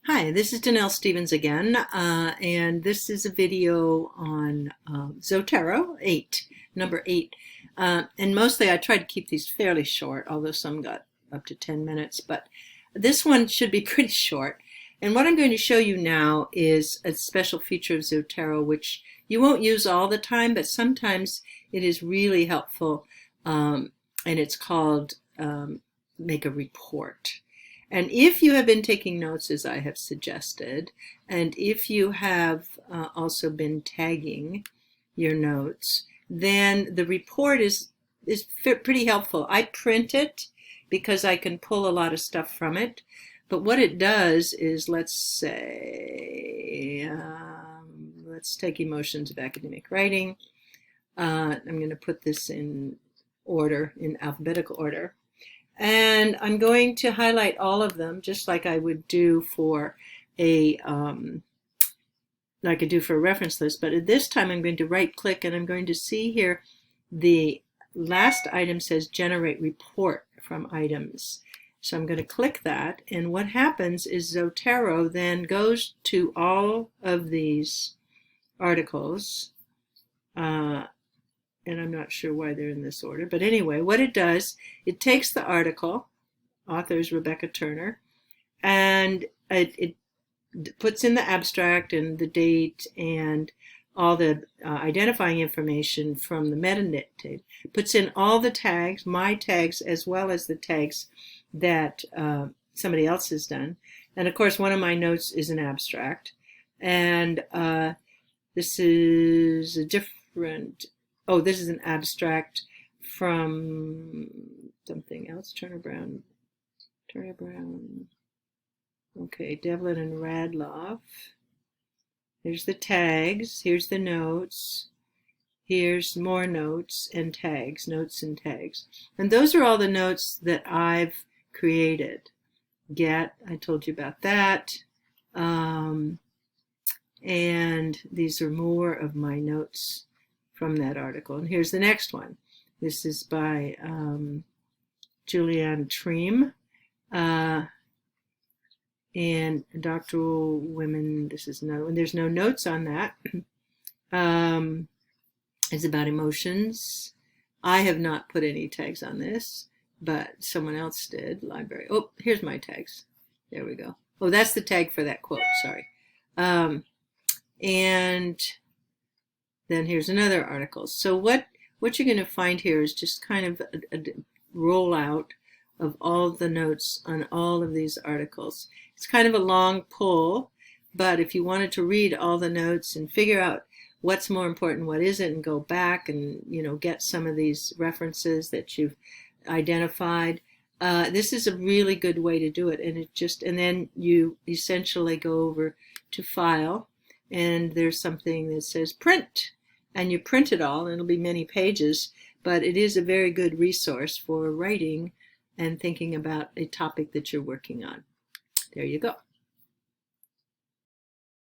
Hi, this is Danelle Stevens again, and this is a video on Zotero8, number 8. And mostly I try to keep these fairly short, although some got up to 10 minutes, but this one should be pretty short. And what I'm going to show you now is a special feature of Zotero, which you won't use all the time, but sometimes it is really helpful, and it's called Make a Report. And if you have been taking notes, as I have suggested, and if you have also been tagging your notes, then the report is pretty helpful. I print it because I can pull a lot of stuff from it. But what it does is, let's say, let's take emotions of academic writing. I'm going to put this in order, in alphabetical order. And I'm going to highlight all of them, just like I would do for a reference list. But at this time, I'm going to right-click, and I'm going to see here the last item says Generate Report from Items. So I'm going to click that, and what happens is Zotero then goes to all of these articles. And I'm not sure why they're in this order. But anyway, what it does, it takes the article, author is Rebecca Turner, and it puts in the abstract and the date and all the identifying information from the metadata, puts in all the tags, my tags, as well as the tags that somebody else has done. And of course, one of my notes is an abstract. And this is a different... Oh, this is an abstract from something else. Turner Brown. Okay, Devlin and Radloff. Here's the tags. Here's the notes. Here's more notes and tags, notes and tags. And those are all the notes that I've created. Get, I told you about that. And these are more of my notes from that article. And here's the next one. This is by Julianne Treem and Doctoral Women. This is another one. There's no notes on that. It's about emotions. I have not put any tags on this, but someone else did. Library. Oh, here's my tags. There we go. Oh, that's the tag for that quote. Sorry. And then here's another article. So what you're going to find here is just kind of a rollout of all the notes on all of these articles. It's kind of a long pull, but if you wanted to read all the notes and figure out what's more important, what isn't, and go back and get some of these references that you've identified, this is a really good way to do it. And then you essentially go over to File, and there's something that says Print. And you print it all, and it'll be many pages, but it is a very good resource for writing and thinking about a topic that you're working on. There you go.